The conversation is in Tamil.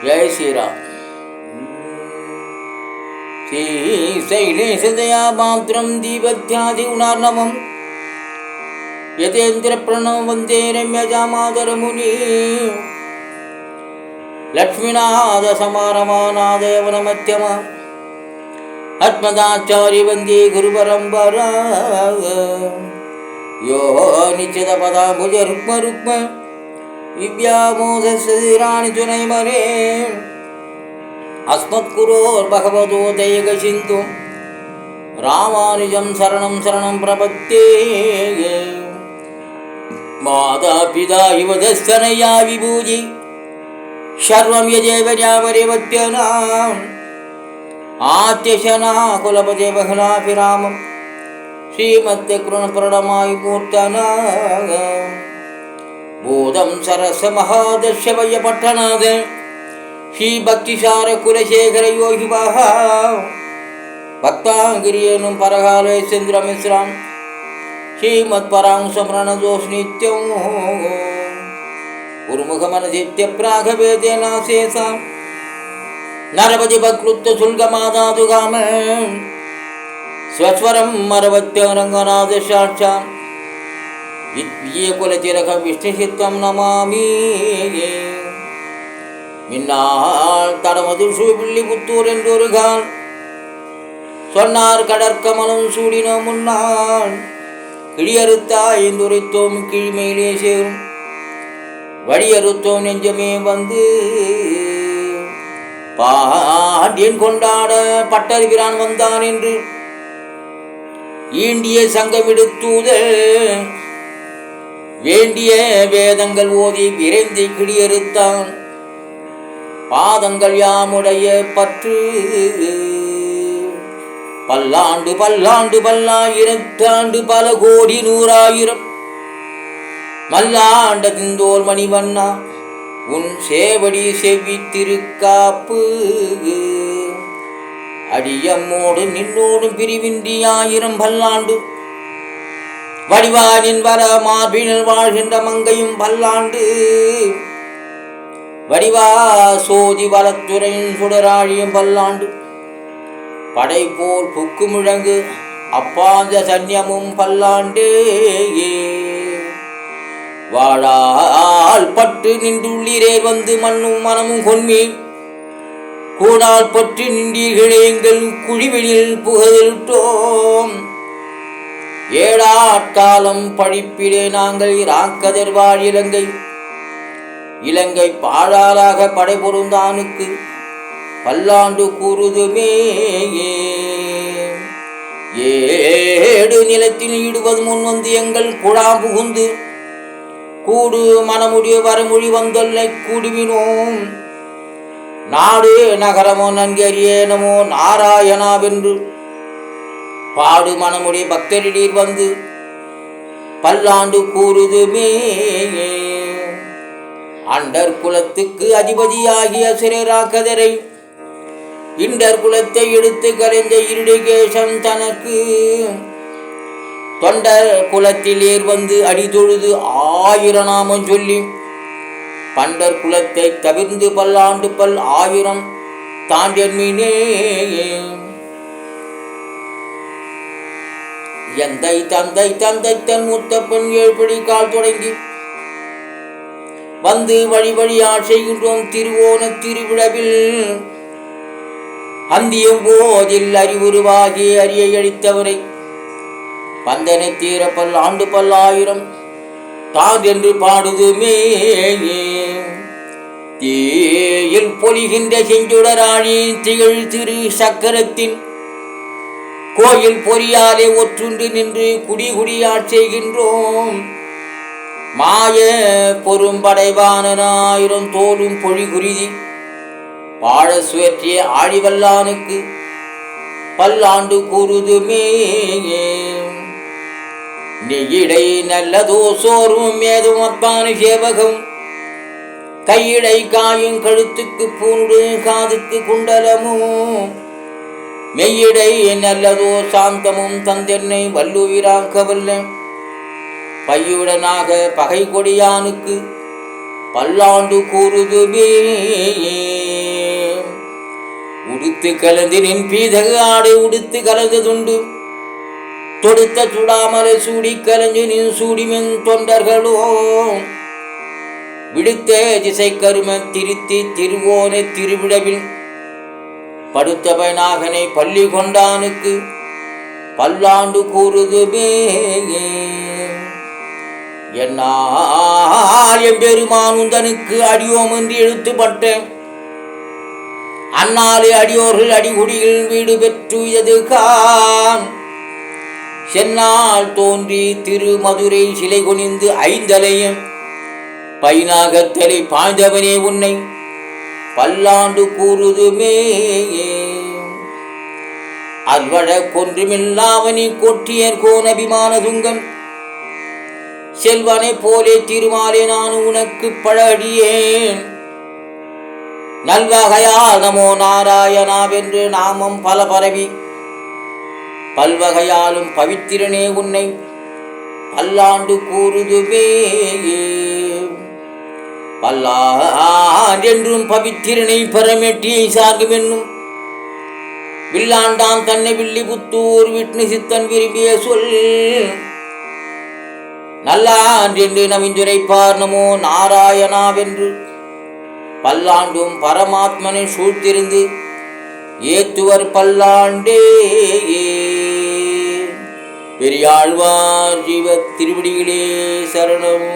जय श्री राम। श्री शैलेशदया मात्रं दीपध्यादिगुणार्णवं यतेन्द्र प्रणव वन्दे रम्यजामातरमुनि लक्ष्मीनाथ समारमानादयवनमध्यम आत्मदाचार्य वन्दे गुरुपरम्परा यो निश्चितपदाम्बुज रुक्म रुक्म विद्यामोदसराणि जुनैमने अस्मद्गुरोर्भगवतो दयगसिन्धु रामानुजं शरणं शरणं प्रपद्ये। मातापिता इव दस्तनया विभूति सर्वं यजेवन्यावरेवत्यनाम् आत्यशना कुलपते बहलाभिरामं श्रीमद् कृणप्रणमायि मूर्तना बोधं सरस महादर्शवय पट्टनाद श्री भक्तिसार कुलशेखर योगी महा भक्तांगिरियनुं परकालेश्वरमिश्रां श्रीमत्परांश प्रणतोष नित्यं गुरुमुखमनदित्य प्रागवेदेनाशेषां नरपति भक्लुप्त शुल्कमादातुगाम स्वस्वरं मरवत्यरङ्गनाथ साक्षात् विजयकुलतिलक विष्णुचित्तं नमामि। மின்னாள் தடமது சூபிள்ளிபுத்தூர் என்றொருகால் சொன்னார் கடற்கமலம் சூடின முன்னாள் கிழியறுத்தா என்றுரைத்தோம் கீழ்மையிலே சேரும் வழியறுத்தோம் நெஞ்சமே வந்து பாண்டியன் கொண்டாட பட்டறிவிரான் வந்தான் என்று ஈண்டிய சங்கமிடுத்தூத வேண்டிய வேதங்கள் ஓதி விரைந்து கிழியறுத்தான் பாதங்கள் யாமுடைய பற்று பல்லாண்டு பல்லாண்டு பல்லாயிரத்தாண்டு பல கோடி நூறாயிரம் மல்லாண்ட திந்தோல் மணிவண்ணா உன் சேவடி செவ்வி திருக்காப்பு அடியம்மோடு நின்னோடும் பிரிவின்றி ஆயிரம் பல்லாண்டு வடிவானின் வர மார்பினில் வாழ்கின்ற மங்கையும் பல்லாண்டு வடிவா சோதி வளத்துறையின் சுடராழியும் பல்லாண்டு படைப்போல் புக்கு முழங்கு அப்பாந்த சன்னியமும் பல்லாண்டே வாழால் பட்டு நின்றுள்ளீரே வந்து மண்ணும் மனமும் கொன்மே கூடால் பற்றி நின்றீர்களே எங்கள் குழிவெளியில் புகழ்த்தோம் ஏழாட்காலம் படிப்பிலே நாங்கள் இராக்கதர்வாழ் இலங்கை பாழாளாக படைபொருந்தானுக்கு பல்லாண்டு கூறுதுமே ஏடு நிலத்தில் ஈடுவது முன் வந்து எங்கள் குழா புகுந்து கூடு மனமுடிய வரமொழி வந்தொல்லை கூடுவினோம் நாடு நகரமோ நன்கறியே நமோ நாராயணாவென்று பாடு மனமுடைய பக்தரிடீர் வந்து பல்லாண்டு கூறுதுமே அண்டர் குலத்துக்கு அதிபதியாகிய சிறராக்கதரை இண்டர் குலத்தை எடுத்து கலைந்த இருடிகேசம் தனக்கு தொண்டர் குலத்தில் ஏர் வந்து அடிதொழுது 1000 நாமம் சொல்லி பண்டர் குலத்தை தவிர்ந்து பல்லாண்டு பல் 1000 தாண்டியன்மீனே எந்தை தந்தை தந்தை தன் முத்தப்பன் 7 படி கால் தொடங்கி வந்து வழி வழியால் செய்கின்றோம் திருவோண திருவிழவில் அந்தியும் போதில் அறிவுருவாகி அறியை அளித்தவரை பந்தனை தீர பல்லாண்டு பல்லாயிரம் தான் என்று பாடுதுமே தீயில் பொலிகின்ற செஞ்சுடராணி திகழ் திரு சக்கரத்தின் கோயில் பொறியாலே ஒற்றுண்டு நின்று குடிகுடியாட் செய்கின்றோம் மாய பொறும்படைவானாயிரம் தோலும் பொழி குருதி பாழ சுயற்றிய ஆழிவல்லானுக்கு பல்லாண்டு கூறுதுமே நெய்யிடை நல்லதோ சோர்வும் ஏதும் அப்பான சேவகம் கையிடை காயும் கழுத்துக்கு பூண்டு காதுக்கு குண்டலமும் மெய்யிடை நல்லதோ சாந்தமும் தந்தென்னை வல்லுயிராக்க வல்ல பையுடனாக பகை கொடியானுக்கு பல்லாண்டு கூறுதுமே. உடுத்து கலந்து நின் பீதக ஆடு உடுத்து கலந்ததுண்டு, தொடுத்த சுடாமலை சூடி கலஞ்சு நின் சூடிமென் தொண்டர்களோ, விடுத்த திசை கரும திருத்தி திருவோனை திருவிடவில் படுத்த பயனாகனை பள்ளி கொண்டானுக்கு பல்லாண்டு கூறுதுமே. என்னால் எம்பெருமானுந்தனுக்கு அடியோம் என்று எழுத்துப்பட்டேன். அந்நாளே அடியோர்கள் அடிகுடியில் வீடு பெற்றுயது கான். சென்னால் தோன்றி திருமதுரை சிலை குனிந்து ஐந்தலையும் பைனாகத்தலை பாய்ந்தவனே உன்னை பல்லாண்டு கூறுதுமே. அல்வழ கொன்றுமில்லாவனி கொட்டியர் கோனபிமான துங்கன் செல்வனை போலே திருமாலே நான் உனக்கு பழடியேன். நல்வகையால் நமோ நாராயணாவென்று நாமம் பல பரவி பல்வகையாலும் பவித்திரனே உன்னை பல்லாண்டு கூறுதுவே. பல்லாண்டென்றும் பவித்திரனை பரமெட்டியை சார்கும் என்னும் வில்லாண்டான் தன்னை வில்லி புத்தூர் விஷ்ணு சித்தன் விரும்பிய சொல் நல்லாண்டென்று நவிந்துரைப்பார் நமோ நாராயணாவென்று பல்லாண்டும் பரமாத்மனை சூழ்த்திருந்து ஏத்துவர் பல்லாண்டே. பெரியாழ்வார் ஜீவ திருவடிகளே சரணம்.